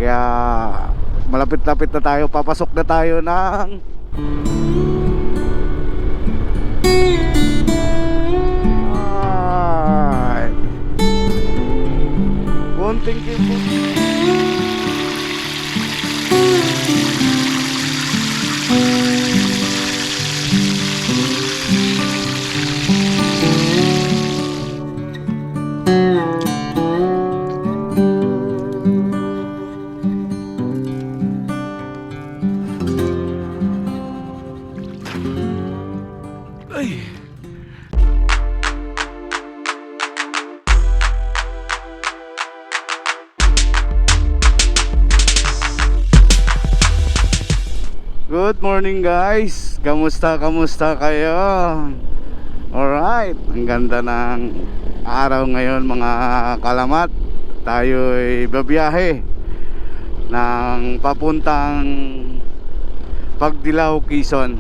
Kaya malapit-lapit na tayo, papasok na tayo ng ay, konting kipo. Ay. Good morning guys. Kamusta kayo? Alright, ang ganda ng araw ngayon mga kalamat. Tayo'y babiyahe ng papuntang Pagdilaw, Quezon.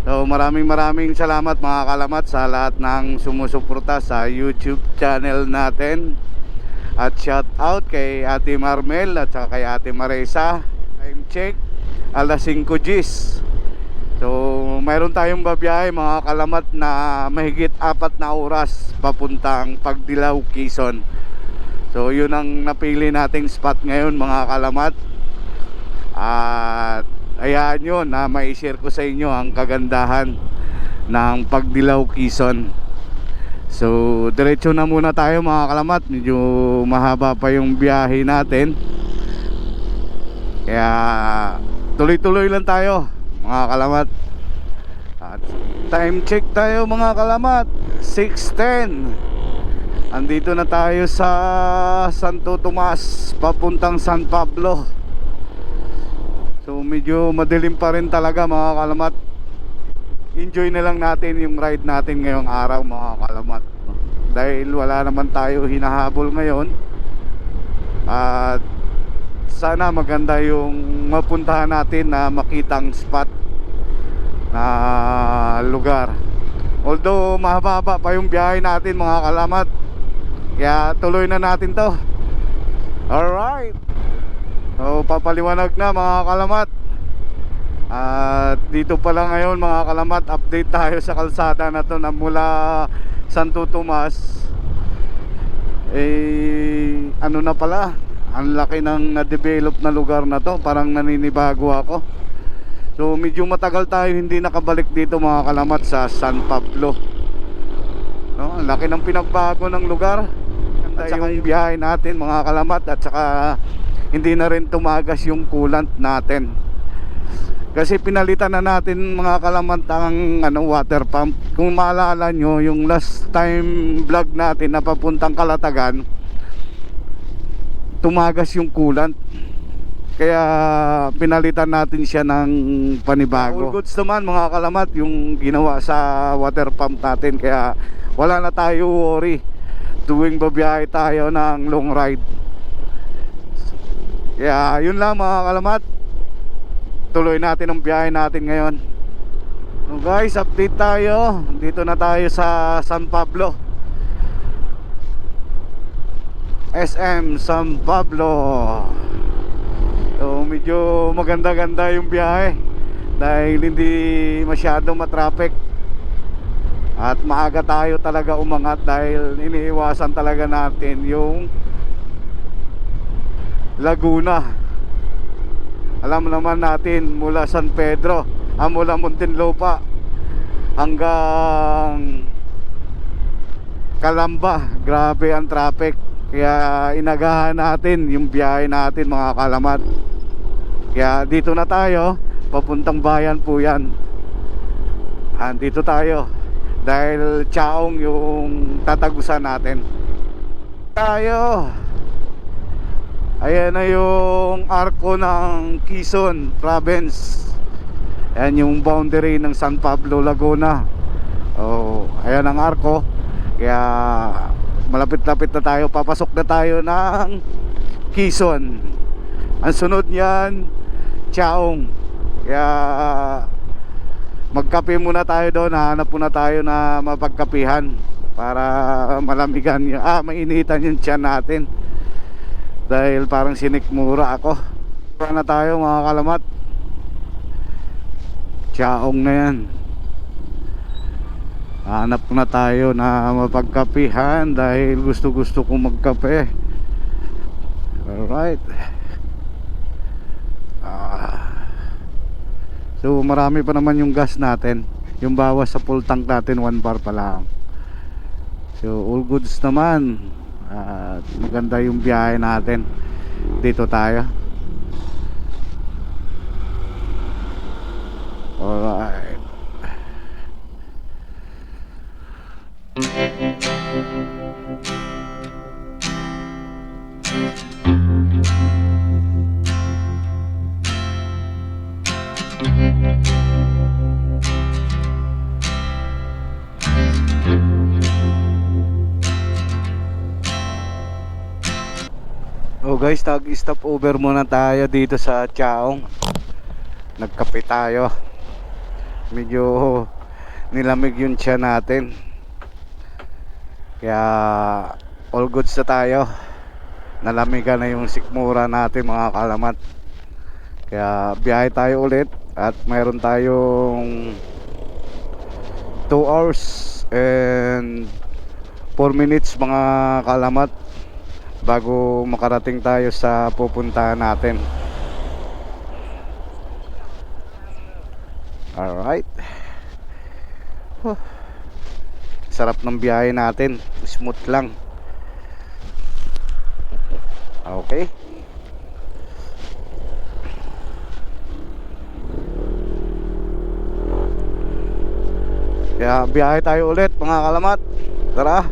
So maraming salamat mga kalamat sa lahat ng sumusuporta sa YouTube channel natin. At shout out kay Ate Marmel at saka kay Ate Marisa. Time check alas 5 Gs. So mayroon tayong babiyahe mga kalamat na mahigit 4 na oras papuntang Pagdilaw, Quezon. So yun ang napili nating spot ngayon mga kalamat. At hayaan nyo na mai-share ko sa inyo ang kagandahan ng Pagdilaw, Quezon. So diretso na muna tayo mga kalamat. Medyo mahaba pa yung biyahe natin, kaya tuloy-tuloy lang tayo mga kalamat. At time check tayo mga kalamat, 6:10. Andito na tayo sa Santo Tomas papuntang San Pablo. So medyo madilim pa rin talaga mga kalamat. Enjoy na lang natin yung ride natin ngayong araw mga kalamat, dahil wala naman tayo hinahabol ngayon. At sana maganda yung mapuntahan natin na makitang spot na lugar. Although mahaba pa yung biyahe natin mga kalamat, kaya tuloy na natin to. Alright, so papaliwanag na mga kalamat. At dito pala ngayon mga kalamat, update tayo sa kalsada na to na mula Santo Tomas. Ano na pala, ang laki ng na-develop na lugar na to. Parang naninibago ako. So medyo matagal tayo hindi nakabalik dito mga kalamat sa San Pablo, no? Ang laki ng pinagbago ng lugar. At saka yung biyahe natin mga kalamat. At saka hindi na rin tumagas yung coolant natin, kasi pinalitan na natin mga kalamat ang water pump. Kung maalala nyo yung last time vlog natin na papuntang Kalatagan, tumagas yung coolant, kaya pinalitan natin siya ng panibago. All goods naman mga kalamat yung ginawa sa water pump natin, kaya wala na tayo worry tuwing babiyahe tayo ng long ride. Kaya yun lang mga kalamat, tuloy natin ang biyahe natin ngayon. So guys, update tayo. Dito na tayo sa San Pablo, SM San Pablo. So medyo maganda-ganda yung biyahe dahil hindi masyado matraffic. At maaga tayo talaga umangat dahil iniiwasan talaga natin yung Laguna. Alam naman natin mula San Pedro, mula Muntinlupa hanggang Calamba, grabe ang traffic. Kaya inagahan natin yung biyahe natin mga kalamat. Kaya dito na tayo, papuntang bayan po yan. Andito tayo dahil Chaong yung tatagusan natin. Tayo, ayan na yung arko ng Quezon Province. Ayan yung boundary ng San Pablo, Laguna. Ayan ang arko. Kaya malapit-lapit na tayo, papasok na tayo ng Quezon. Ang sunod niyan, Chaong. Kaya magkape muna tayo doon, hanap muna tayo na mapagkapihan para malamigan yung, mainitan yung tiyan natin. dahil parang sinikmura ako. Para na tayo mga kalamat. Chaong na yan. Hanap na tayo na mapagkapihan dahil gusto kong magkape. Alright. So marami pa naman yung gas natin. Yung bawas sa full tank natin 1 bar pa lang. So all goods naman. At maganda yung biyahe natin. Dito tayo. Alright. Oh guys, nag-stop over muna tayo dito sa Chaong. Nagkape tayo. Medyo nilamig yung tiyan natin. Kaya all goods na tayo. Nalamigan na yung sikmura natin mga kalamat. Kaya biyahe tayo ulit. At mayroon tayong 2 hours and 4 minutes mga kalamat bago makarating tayo sa pupuntahan natin. Alright. Sarap ng biyahe natin. Smooth lang. Okay. Kaya biyahe tayo ulit mga kalamat. Tara.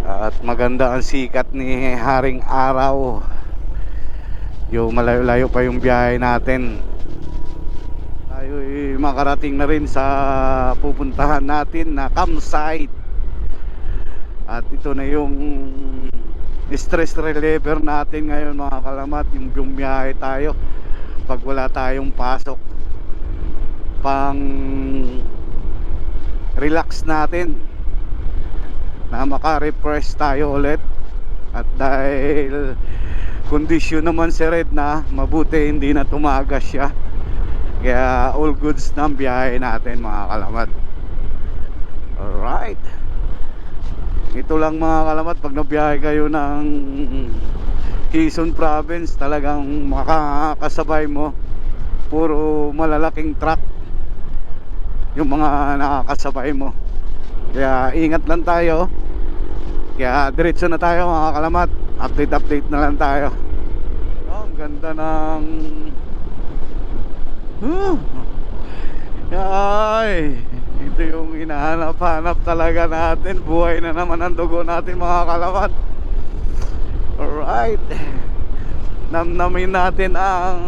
At maganda ang sikat ni Haring Araw. Yung malayo-layo pa yung biyahe natin. Tayo makarating na rin sa pupuntahan natin na campsite. At ito na yung stress reliever natin ngayon mga kalamat. Yung bumiyahe tayo pag wala tayong pasok. Pang relax natin na maka-refresh tayo ulit. At dahil kondisyon naman si Red na mabuti hindi na tumagas siya. Kaya all goods na ang biyahe natin mga kalamat. Alright. Ito lang mga kalamat, pag nabiyahe kayo ng Quezon Province, talagang makakasabay mo puro malalaking truck yung mga nakakasabay mo. Kaya ingat lang tayo. Kaya diretso na tayo mga kalamat. Update na lang tayo. Ang ganda ng ay, ito yung hinahanap-hanap talaga natin. Buhay na naman ang dugo natin mga kalamat. Alright. Namnamin natin ang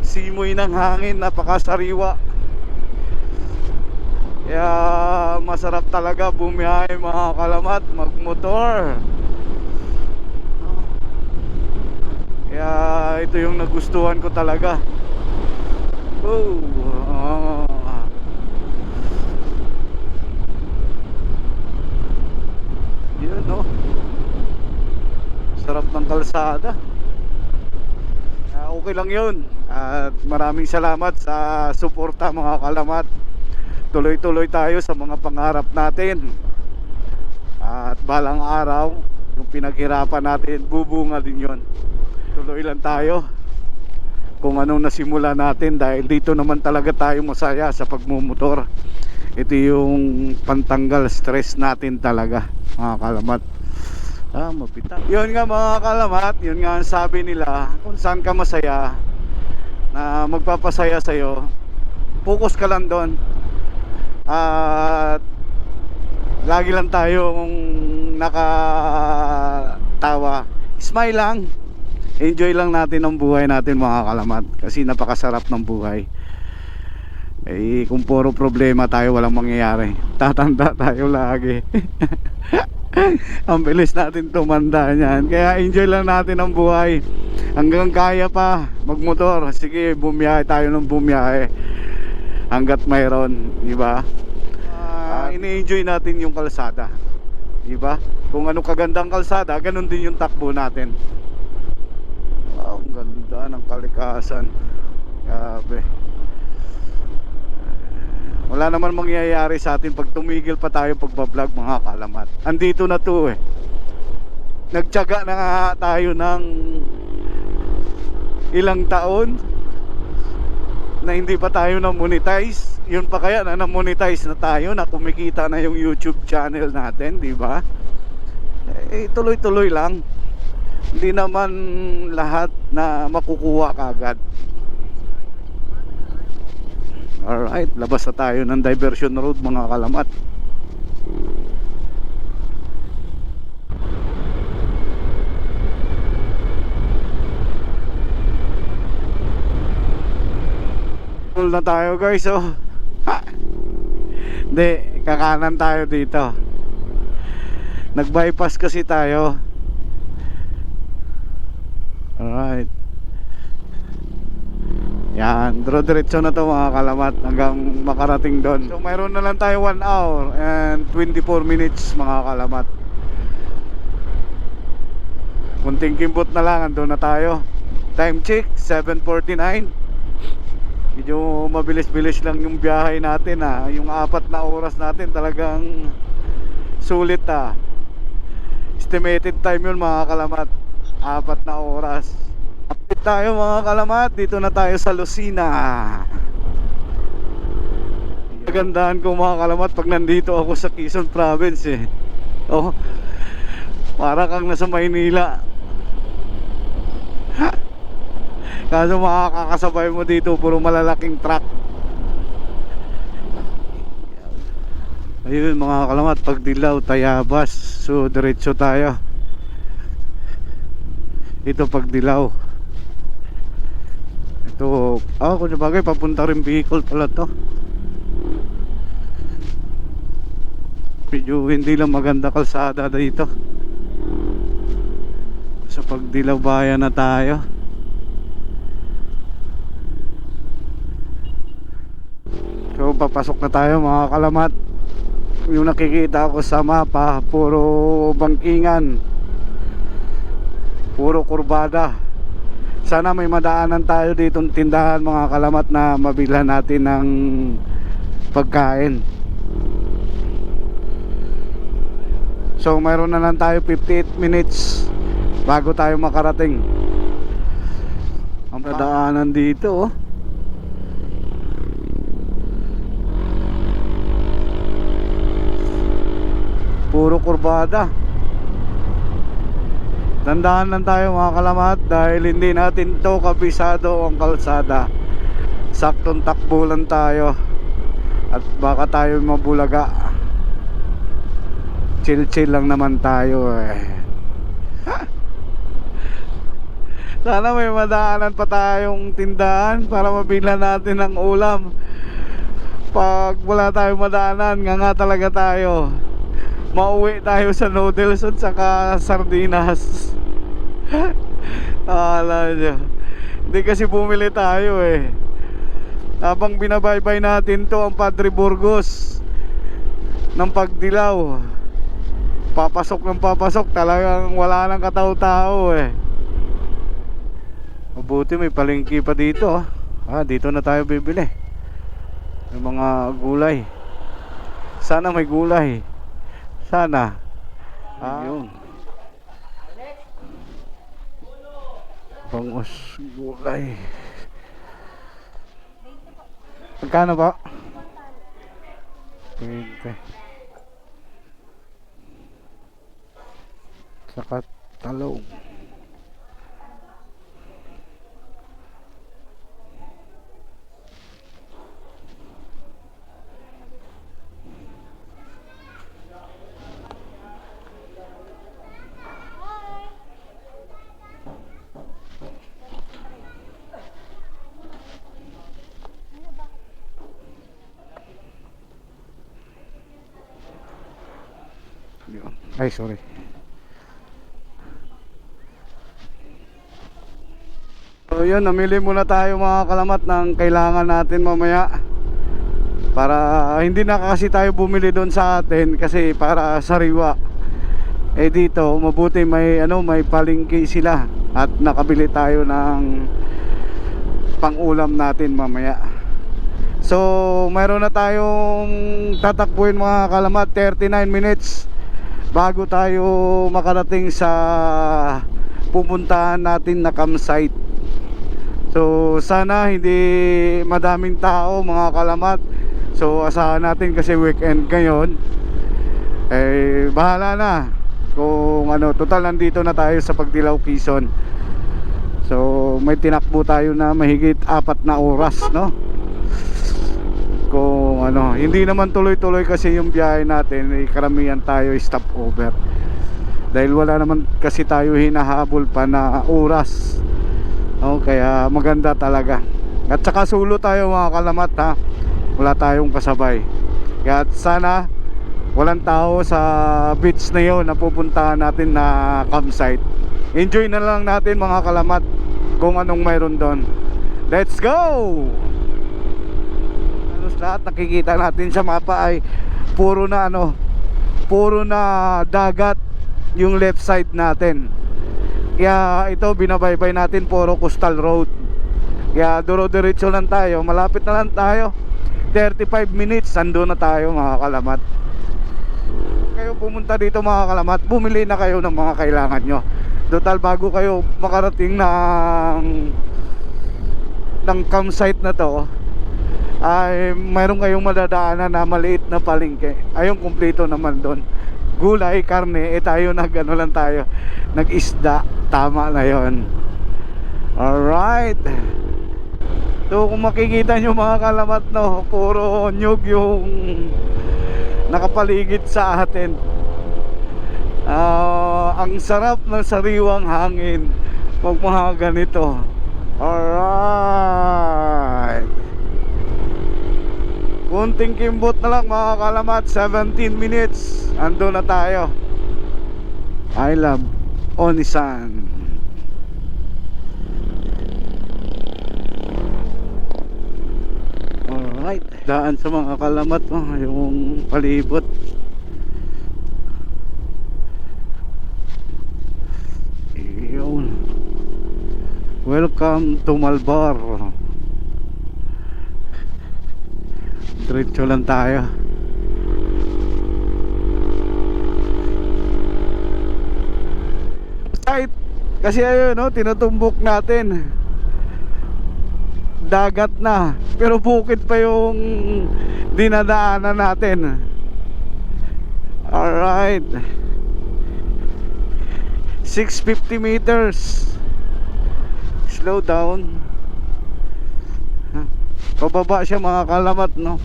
simoy ng hangin. Napakasariwa. Kaya masarap talaga bumiyahe mga kalamat, magmotor. Kaya ito yung nagustuhan ko talaga. Yun no. Sarap ng kalsada. Okay lang yun. At maraming salamat sa suporta mga kalamat. Tuloy-tuloy tayo sa mga pangarap natin. At balang araw yung pinaghirapan natin, bubunga din yun. Tuloy lang tayo kung anong nasimula natin, dahil dito naman talaga tayo masaya sa pagmumotor. Ito yung pantanggal stress natin talaga mga kalamat. Mapita. Yun nga mga kalamat, yun nga ang sabi nila, kung saan ka masaya na magpapasaya sa'yo, focus ka lang doon. At lagi lang tayong nakatawa, smile lang. Enjoy lang natin ang buhay natin mga kalamat. Kasi napakasarap ng buhay. Kung puro problema tayo, walang mangyayari. Tatanda tayo lagi. Ang bilis natin tumanda niyan. Kaya enjoy lang natin ang buhay. Hanggang kaya pa magmotor, sige bumiyahe tayo ng bumiyahe hanggat mayroon, di ba? Ini-enjoy natin yung kalsada, di ba? Kung ano kagandang kalsada, ganun din yung takbo natin. Wow, ang ganda ng kalikasan. Grabe. Wala naman mangyayari sa atin pag tumigil pa tayo pagbablog, mga kalamat. Andito na to eh. Nagtiyaga na nga tayo ng ilang taon na hindi pa tayo na-monetize. Yun pa kaya na na-monetize na tayo, na kumikita na yung YouTube channel natin, di ba? Eh, tuloy-tuloy lang. Hindi naman lahat na makukuha kagad. Alright, labas na tayo ng diversion road, mga kalamat. Na tayo guys, oh. Hindi, kakanan tayo dito. Nag-bypass kasi tayo. Alright. Yan, diretso na to, mga kalamat, hanggang makarating doon. So mayroon na lang tayo 1 hour and 24 minutes, mga kalamat. Kunting kimbot na lang, andun na tayo. Time check, 7:49. Medyo mabilis-bilis lang yung biyahe natin ha. Yung 4 na oras natin talagang sulit ha. Estimated time yun, mga kalamat, 4 na oras. Update tayo, mga kalamat. Dito na tayo sa Lucena. Kagandahan ko, mga kalamat, pag nandito ako sa Quezon Province eh. Oh, para kang nasa Maynila. Kaso makakasabay mo dito, puro malalaking truck. Ayun, mga kalamat, pag dilaw, Tayabas. So diretso tayo. Ito pag dilaw. Ito, kung sabagay, papunta rin Bicol pala to. Medyo hindi lang maganda kalsada dito. Sa pagdilaw bayan na tayo. So papasok na tayo, mga kalamat. Yung nakikita ko sa mapa, puro bangkingan, puro kurbada. Sana may madaanan tayo ditong tindahan, mga kalamat, na mabilhan natin ng pagkain. So mayroon na lang tayo 58 minutes bago tayo makarating. Ang madaanan dito, oh. Puro kurbada. Dandahan lang tayo, mga kalamat, dahil hindi natin to kabisado ang kalsada. Saktong takbo lang tayo at baka tayo mabulaga. Chill lang naman tayo eh. Sana may madaanan pa tayong tindahan para mabilhan natin ng ulam. Pag wala tayong madaanan, nga talaga tayo. Mauwi tayo sa noodles at saka sardinas. Alam nyo, hindi kasi bumili tayo eh. Habang binabaybay natin to ang Padre Burgos ng pagdilaw, papasok ng papasok, talagang wala nang katao-tao eh. Mabuti may palengke pa dito. Dito na tayo bibili. May mga gulay. Sana may gulay. Sana. Yun. Bangos gulay. Magkano ba? 20. Saka talong. Ay, sorry. So yun, namili muna tayo, mga kalamat, ng kailangan natin mamaya. Para hindi na kasi tayo bumili doon sa atin, kasi para sariwa. Eh dito, mabuti may may palengke sila at nakabili tayo ng pang-ulam natin mamaya. So, mayroon na tayong tatakbuhin mga kalamat, 39 minutes bago tayo makarating sa pupuntahan natin na campsite. So, sana hindi madaming tao mga kalamat. So, asahan natin kasi weekend ngayon. Eh, bahala na kung total nandito na tayo sa Pagdilaw, Quezon. So, may tinakbo tayo na mahigit 4 na oras, no? Kung hindi naman tuloy-tuloy kasi yung biyahe natin, eh, karamihan tayo stop over. Dahil wala naman kasi tayo hinahabol pa na oras. Kaya maganda talaga. At saka solo tayo mga kalamat, ha. Wala tayong kasabay. Kaya sana walang tao sa beach na yun na pupuntahan natin na campsite. Enjoy na lang natin mga kalamat kung anong mayroon doon. Let's go! Halos lahat nakikita natin sa mapa ay puro na puro na dagat yung left side natin. Kaya ito binabaybay natin puro coastal road. Kaya duro-diretso lang tayo, malapit na lang tayo. 35 minutes ando na tayo mga kalamat. Kayo pumunta dito mga kalamat, bumili na kayo ng mga kailangan nyo. Total bago kayo makarating ng campsite na to, ay mayroon kayong madadaanan na maliit na palengke. Ayun, kumpleto naman doon. Gulay, karne, tayo lang tayo, nag-isda. Tama na yon. Alright. So kung makikita nyo mga kalamat, no, puro nyug yung nakapaligid sa atin. Ang sarap ng sariwang hangin pag mga ganito. Alright. Kunting kimbot na lang mga kalamat, 17 minutes ando na tayo. I love Onisan. Alright, daan sa mga kalamat, yung palibot. Yun. Welcome to Malbar. Diretso lang tayo. Kasi ayun, tinutumbok natin. Dagat na, pero bukid pa yung dinadaanan natin. Alright, 650 meters. Slow down. Pababa siya mga kalamat, no?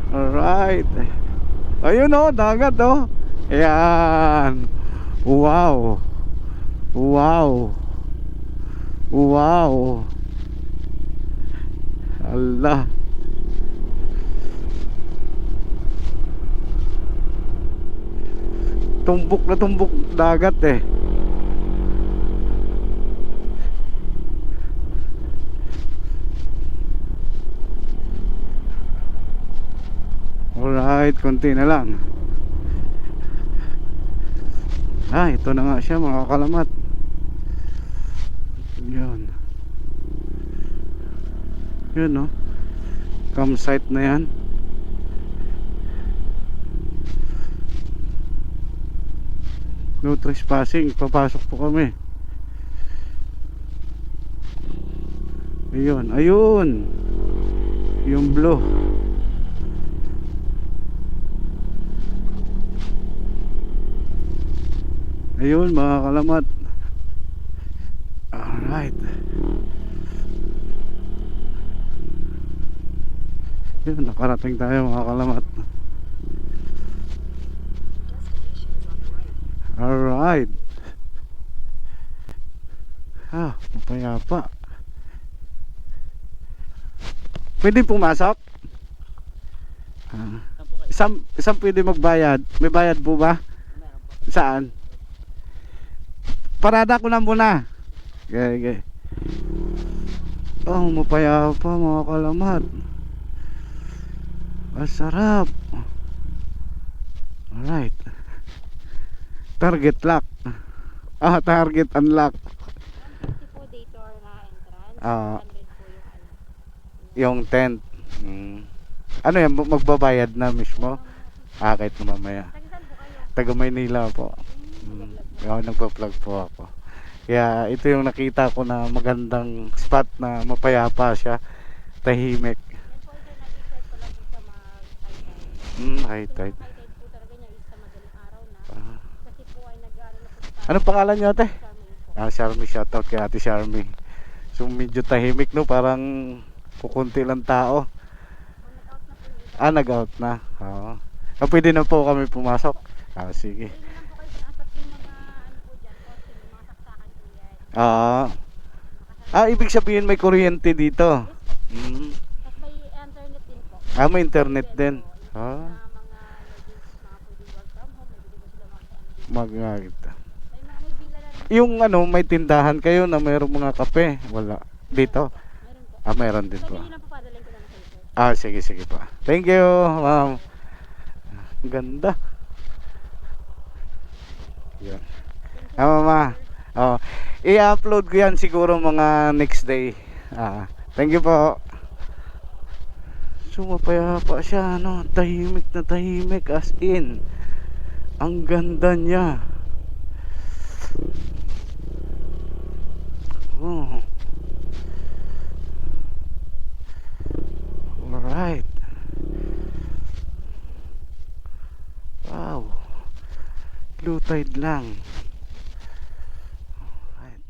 Alright. Ayun, dagat, ayan. Wow. Wow. Wow. Allah. Tumbok na tumbok dagat eh. Alright, konti na lang. Ito na nga siya mga kalamat. Yun. Yun, no? Campsite na yan. No trespassing. Papasok po kami. Ayun. Ayun. Yung blue. Ayun mga kalamat. Alright. Yun, nakarating tayo mga kalamat. Alright. Mapayapa. Pwede pumasok? Isang pwede magbayad. May bayad po ba? Saan? Parada ko lang muna. Okay. Mapayapa mga kalamat. Masarap. Alright. Target lock. Ah, target unlock. 150 po daytour na entrance. Ah, 200 po yung ano. yung tent. Ano yan, magbabayad na mismo? Ah, kahit na mamaya. Tagisan po kayo. Taga Maynila po. Oo, nagpa-vlog po ako. Kaya ito yung nakita ko na magandang spot na mapayapa siya. Tahimik. Yan po sir, nag-start ko lang po siya mag-high tide. High So, tide. yung high tide po talaga niya is sa madaling araw na. Ah. Kasi po ay nag-ano na po sa Anong pangalan niyo, ate? Charmaine po. Ah, Charmy, shoutout kay ate Charmy. So medyo tahimik, no, parang kukunti lang tao. Nag-out na po yung iba. Ah, nag-out na. Oo. Ah, pwede na po kami pumasok. Ah, sige. Hindi na lang po kayo pinasok yung mga ano po dyan, poste, yung mga saksakan po yan. Ah, ibig sabihin may kuryente dito. Mm. Tapos may internet din po. Ah, may internet din. Ah. Ah, Na mga ladies, mga pwede work from home, may pwede po sila mag may villa na rin. yung ano, may tindahan kayo na mayroong mga kape. Wala. Dito. Meron po. Ah, mayroon din po. Sabi nila po, padalhin ko lang kayo sir. Ah, sige, sige po. Thank you, ma'am. Ang ganda. Yan. Ah, mama. Oh, i-upload ko yan siguro mga next day. Ah, thank you po. So, mapayapa siya, ano, tahimik na tahimik as in. Ang ganda niya. Oh. Alright. Wow. Low tide lang. Alright.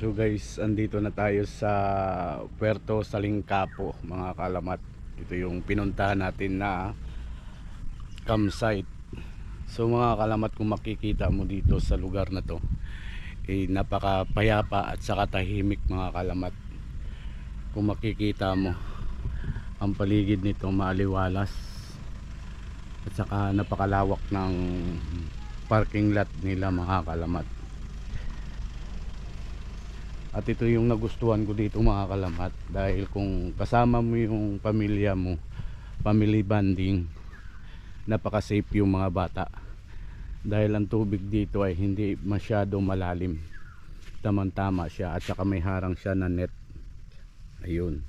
So guys, andito na tayo sa Puerto Salingkapo mga kalamat. Ito yung pinuntahan natin na campsite. So mga kalamat, kung makikita mo dito sa lugar na to, napakapayapa at saka tahimik mga kalamat. Kung makikita mo, ang paligid nito maliwalas at saka napakalawak ng parking lot nila mga kalamat. At ito yung nagustuhan ko dito mga kalamat, dahil kung kasama mo yung pamilya mo, family bonding, napaka safe yung mga bata, dahil ang tubig dito ay hindi masyado malalim, tamang-tama siya, at saka may harang siya na net. Ayun,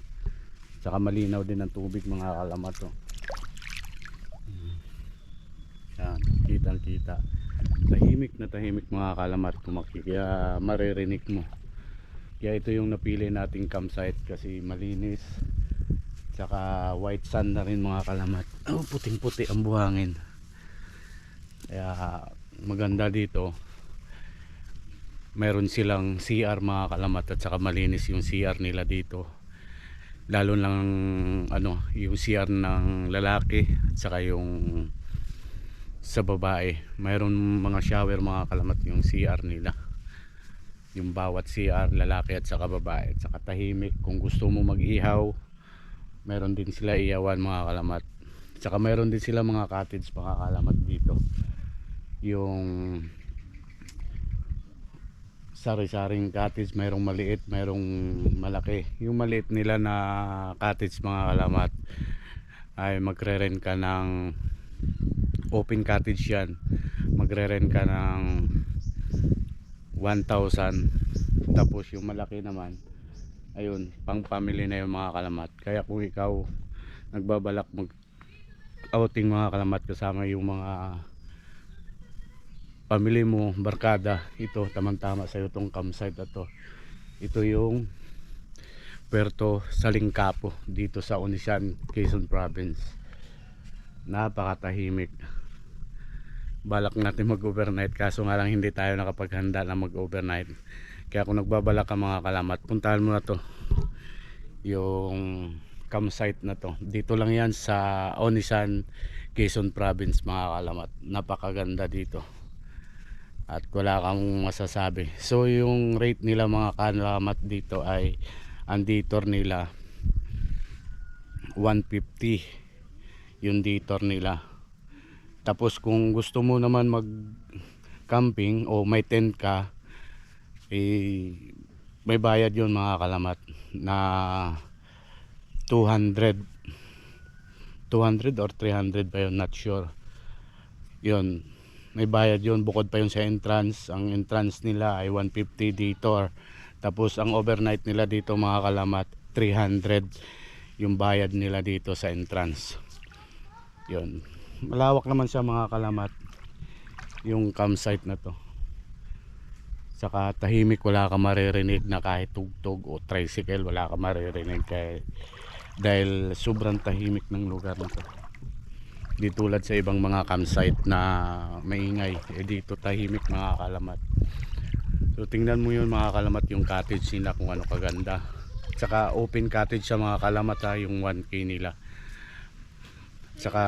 saka malinaw din ang tubig mga kalamat to. Yan, kitang kita, tahimik na tahimik mga kalamat. Kung kaya maririnig mo. Kaya ito yung napili nating campsite kasi malinis, tsaka white sand na rin mga kalamat. Oh, puting puti ang buhangin, kaya maganda dito. Meron silang CR mga kalamat, at saka malinis yung CR nila dito, lalo lang yung CR ng lalaki at saka yung sa babae. Mayroon mga shower mga kalamat yung CR nila, yung bawat CR, lalaki at saka babae, at saka tahimik. Kung gusto mo mag-ihaw, meron din sila iyawan mga kalamat. At saka meron din sila mga cottage mga kalamat dito, yung sari-saring cottage. Mayroong maliit, mayroong malaki. Yung maliit nila na cottage mga kalamat ay magre-rent ka ng open cottage yan, magre-rent ka ng 1,000. Tapos yung malaki naman, ayun, pang family na yung mga kalamat. Kaya kung ikaw nagbabalak mag outing mga kalamat, kasama yung mga family mo, barkada, ito tamang-tama sa iyo tong campsite na to. Ito yung Puerto Salingkapo dito sa Onisan, Quezon Province. Napakatahimik. Balak natin mag-overnight, kaso nga lang hindi tayo nakapaghanda na mag-overnight. Kaya kung nagbabalak ka mga kalamat, puntahan mo na to, yung campsite na to. Dito lang yan sa Onisan, Quezon Province mga kalamat. Napakaganda dito at wala kang masasabi. So yung rate nila mga kalamat dito ay, ang detour nila 150 yung detour nila. Tapos kung gusto mo naman mag camping o may tent ka, may bayad yun mga kalamat na 200 or 300 ba yun, not sure. Yun, may bayad yun, bukod pa yun sa entrance. Ang entrance nila ay 150 detour. Tapos ang overnight nila dito mga kalamat 300 yung bayad nila dito sa entrance. Yun, malawak naman siya mga kalamat yung campsite na to. Saka tahimik, wala ka maririnig na kahit tugtog o tricycle, wala ka maririnig dahil sobrang tahimik ng lugar na to. Di tulad sa ibang mga campsite na maingay, dito tahimik mga kalamat. So tingnan mo yun mga kalamat, yung cottage nila kung ano kaganda. Saka open cottage sa mga kalamat yung 1K nila. Saka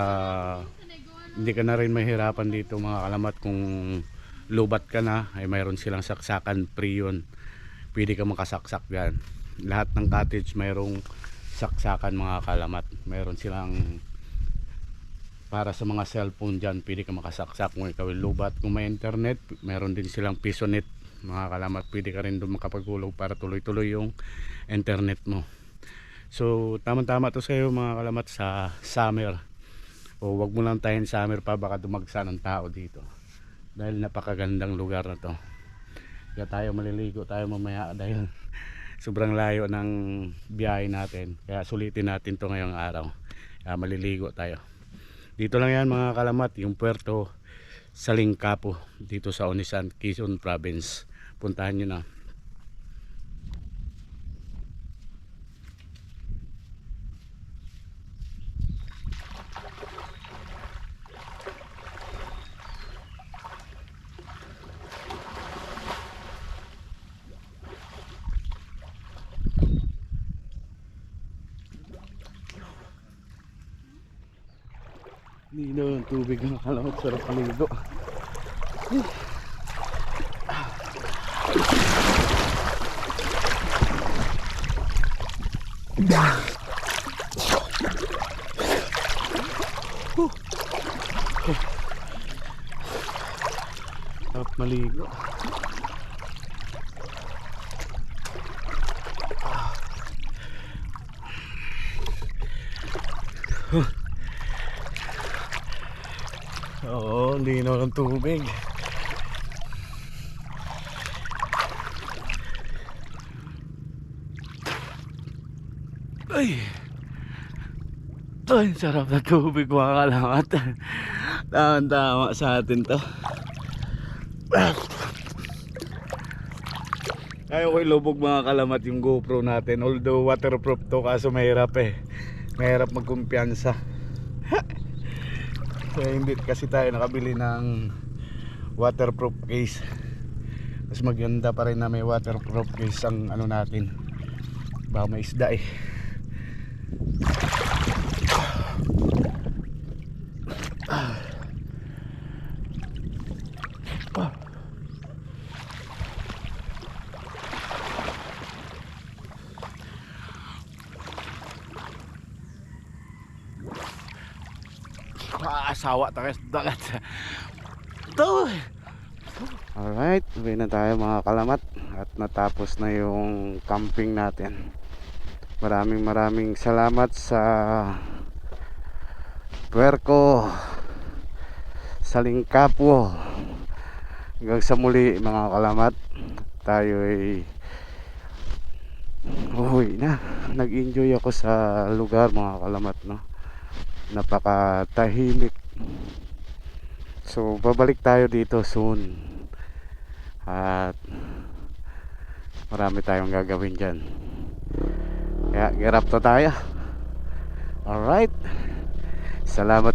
hindi ka na rin mahirapan dito mga kalamat. Kung lubat ka na, ay mayroon silang saksakan free yun. Pwede ka makasaksak yan. Lahat ng cottage mayroong saksakan mga kalamat. Mayroon silang para sa mga cellphone dyan, pwede ka makasaksak kung ikaw yung lubat. Kung may internet, mayroon din silang pisonet mga kalamat. Pwede ka rin doon makapagulog para tuloy-tuloy yung internet mo. So tama-tama to sa'yo mga kalamat sa summer. O wag mo lang tayo summer pa, baka dumagsa ng tao dito, dahil napakagandang lugar na to. Kaya tayo maliligo tayo mamaya dahil sobrang layo ng biyahe natin. Kaya sulitin natin to ngayong araw. Kaya maliligo tayo. Dito lang yan mga kalamat, yung Puerto Salingkapo dito sa Onisan, Quezon Province. Puntahan nyo na. Nino ng tubig ng kalamat. Sarap maligo. Sarap maligo. Oo, linaw ng tubig. Ay! Ay, sarap na tubig mga kalamat. Tama sa atin to. Ayaw ko ilubog mga kalamat yung GoPro natin. Although waterproof to, kaso mahirap eh. Mahirap magkumpiyansa. So hindi kasi tayo nakabili ng waterproof case. Mas maganda pa rin na may waterproof case ang ano natin. Baka may isda eh. Asawa tayo sa dagat. Ito. Alright, uwi na tayo mga kalamat. At natapos na yung camping natin. Maraming salamat sa Puerco, sa Lingkapwo. Hanggang sa muli mga kalamat. Tayo ay uwi na. Nag-enjoy ako sa lugar mga kalamat, no? Napakatahimik. So babalik tayo dito soon. At marami tayong gagawin dyan. Kaya gear up to tayo. Alright. Salamat.